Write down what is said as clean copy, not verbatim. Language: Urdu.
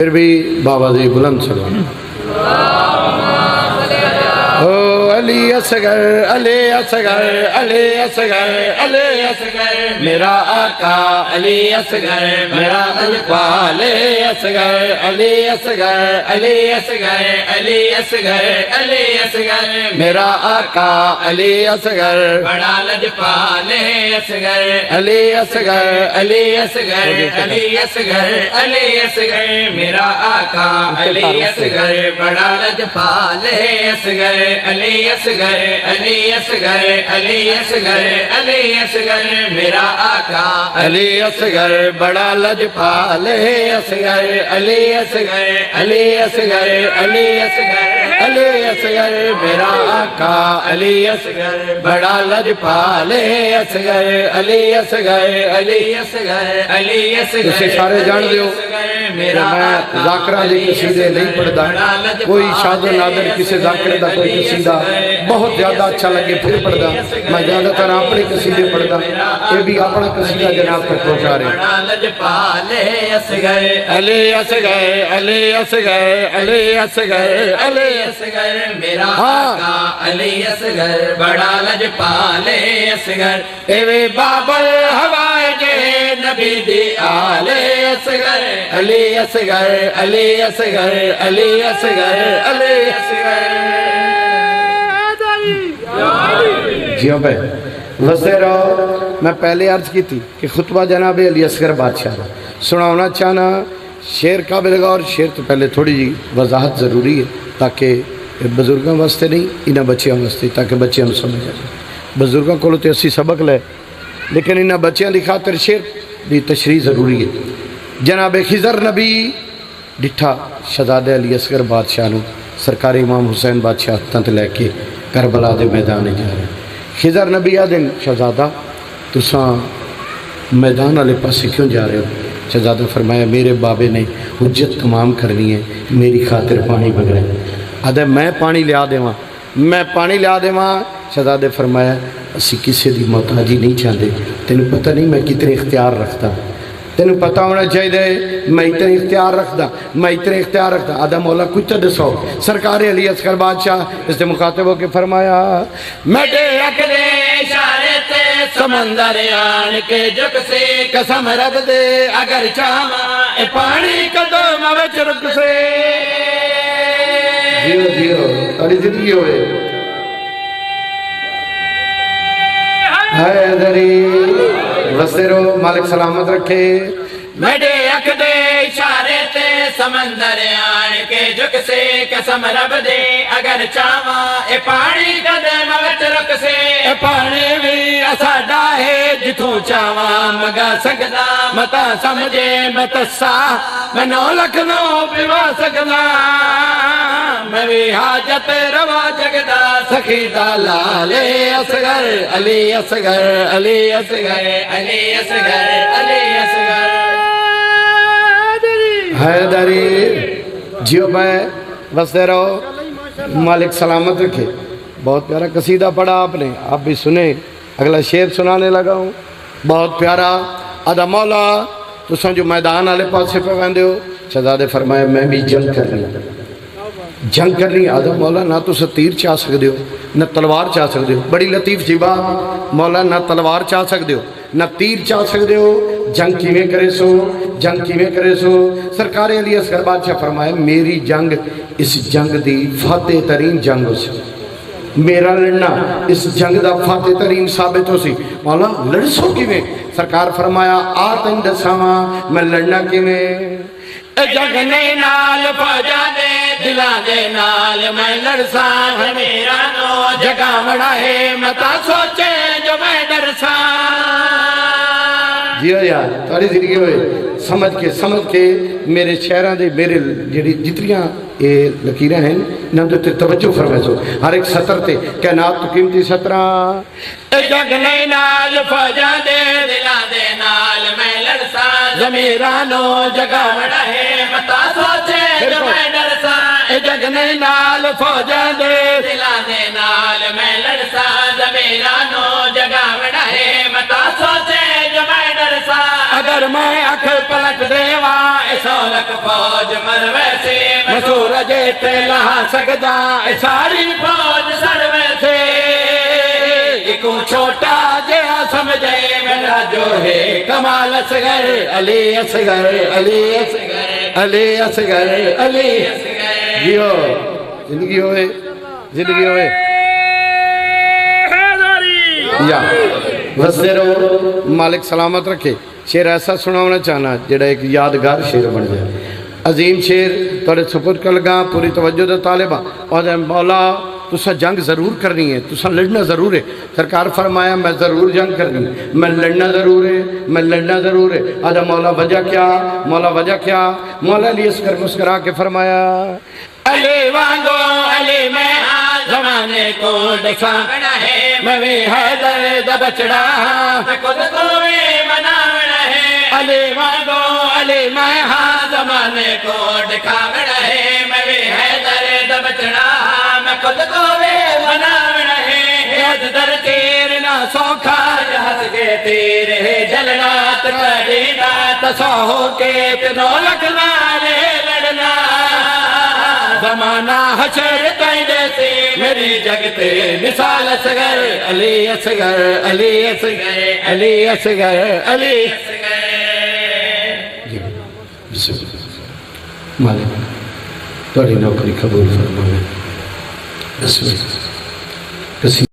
پھر بھی بابا جی بلند سلام علی اصغر علی اصغر علی اصغر علی اصغر میرا آقا علی اصغر میرا اجپال اصغر علی اصغر علی اصغر علی اصغر علی اصغر میرا آقا علی اصغر بڑا لجپال اصغر علی اصغر علی اصغر علی اصغر علی اصغر میرا آقا علی اصغر بڑا لجپال اصغر علی اصغر علی اصغر علی اصغر علی اصغر میرا آقا علی اصغر بڑا لجپال اصغر علی اصغر علی اصغر علی اصغر علی اصغر میرا آقا علی اصغر بڑا لجپال اصغر علی اصغر علی اصغر علی اصغر تسی سارے جان دیو میرا میں ذاکرہ دی قصیدے نہیں پڑھتا کوئی شاد و نادر کسی ذاکرہ دا کوئی قصیدہ بہت زیادہ اچھا لگے پھر پڑھتا میں زیادہ تر اپنی قصیدے پڑھتا یہ بھی اپنا قصیدہ جناب تک پہنچا رہے علی اصغر علی اصغر علی اصغر علی اصغر میرا آقا علی اصغر بڑا لجپال اصغر اے بابل ہوائے جے نبی دی آل اصغر علی اصغر علی اصغر علی اصغر علی اصغر جیوں پہ وستے رہو میں پہلے عرض کی تھی کہ خطبہ جناب علی اصغر بادشاہ سناونا چاہنا شعر قابل غور شعر تو پہلے تھوڑی جی وضاحت ضروری ہے تاکہ بزرگاں واسطے نہیں انہاں بچیاں واسطے تاکہ بچیاں ہم سمجھ آئے بزرگاں کو تو اسی سبق لے لیکن انہاں بچیاں دی خاطر شعر دی تشریح ضروری ہے جناب خضر نبی ڈٹھا شہزادہ علی اصغر بادشاہ نو سرکار امام حسین بادشاہ تنت لے کے کربلا دے میدان جا رہے خضر نبی آدن شہزادہ تساں میدان والے پاسے کیوں جا رہے ہو شہزادہ فرمایا میرے بابے نے حجت تمام کرنی ہے میری خاطر پانی بگڑے آدھے میں پانی لیا دے وہاں میں پانی لیا دے وہاں شہزادہ فرمایا اسی کسی دی محتاجی نہیں چاہتے تینوں پتہ نہیں میں کتنے اختیار رکھتا تینوں پتہ ہونا چاہیے میں اتنے اختیار رکھتا میں اتنے اختیار رکھتا آدھا مولا کچھ تو دسو سرکار علی اصغر بادشاہ اس سے مخاطب ہو کے فرمایا میٹے اکلے اشارے تے سمندر آن کے جگ سے قسم رب دے اگر چاہاں اے پانی قدم وچ رک سے جیو جیو تاری زندگی ہوئے حیدری وسیرو مالک سلامت رکھے میڈے اکھ دے اشارے تے سمندر آن کے جگ سے قسم رب دے اگر چاہاں اے پانی قدم وچ رک سے اے پانی بھی اساڈا ہے جتھوں چاہاں مگا سکدا متا سمجھے متسا میں 9 لکھ نو پیوا سکدا میں بھی حاجت روا جگدا سخی دلال اصغر علی اصغر علی اصغر علی اصغر علی اصغر حیدری جیو بھائی بستے رہو مالک سلامت رکھے بہت پیارا قصیدہ پڑھا آپ نے آپ بھی سنیں اگلا شعر سنانے لگا ہوں بہت پیارا ادا مولا تو جو میدان والے پاسے پہ ویندے ہو شہزادے فرمایا میں بھی جنگ کرنی آدھا مولا نہ تو تیر چاہ سکتے ہو نہ تلوار چاہ سکتے ہو بڑی لطیف جی بات مولا نہ تلوار چاہ سکتے ہو نہ تیر چاہ سکتے ہو جنگ کیویں کرے سو سرکار علی اصغر بادشاہ فرمایا میری جنگ اس جنگ دی فاتح ترین جنگ ہو سی میرا لڑنا اس جنگ دا فاتح ترین ثابت ہو سی مولا لڑ سو کیویں سرکار فرمایا آ تین دساواں میں لڑنا کیویں جگ نے نال فوجا دے دلا دے نال میں لڑساں میرا نو جگہ بڑا ہے متا سوچے جو میں ڈرساں جی یار تاری زندگی ہوئے سمجھ کے میرے شہران دے میرے جتریاں یہ لکیریں ہیں نہ تو توجہ فرمائے سو ہر ایک سطر تے کائنات تو قیمتی سطران اے جگ نے نال فوجا دے دلا دے نال میں لڑساں زمیرانو جگہ بڑا ہے متا سوچے جو میں ڈرساں اے جگ نے نال فوجا دے دلا دے نال میں لڑساں زمیرانو جگہ بڑا ہے متا سوچے جو میں ڈرساں اگر پر میں اکھ پلٹ دیوا سولک فوج مروے سے میں سورج تے لہا سکدا ساری فوج سروے سے کو چھوٹا جیا سمجھے میرا جو ہے کمال اصغر علی اصغر علی اصغر علی اصغر علی جیو زندگی ہوئے زندگی ہوئے یا وزیرو مالک سلامت رکھے شیر ایسا سناونا چاہنا جڑا ایک یادگار شیر بن جائے عظیم شیر توڑے سپورٹ کر لگا پوری توجہ دے طالبہ اور مولا تسا جنگ ضرور کرنی ہے تسا لڑنا ضرور ہے سرکار فرمایا میں ضرور جنگ کرنی ہے میں لڑنا ضرور ہے میں لڑنا ضرور ہے آجا مولا وجہ کیا مولا وجہ کیا مولا علی اصغر مسکرا کے فرمایا علی وانگو علی میں زمانے کو دکھاونا ہے میں بھی حیدر دا بچڑا میں خود کو بھی مناونا ہے علی وانگو علی میں زمانے کو دکھاونا ہے میں بھی حیدر دا بچڑا میں خود کو بھی مناونا ہے حد در تیر نہ سوکھا جہاز کے تیر ہے جلنا تکڑینا تسو ہو کے تنو لکھنا لے لڑنا زمانہ حشر تائیدے سے میری جگتے مثال اصغر علی اصغر علی اصغر علی اصغر علی اصغر مالک توڑی نوکری قبول فرمائے بسم اللہ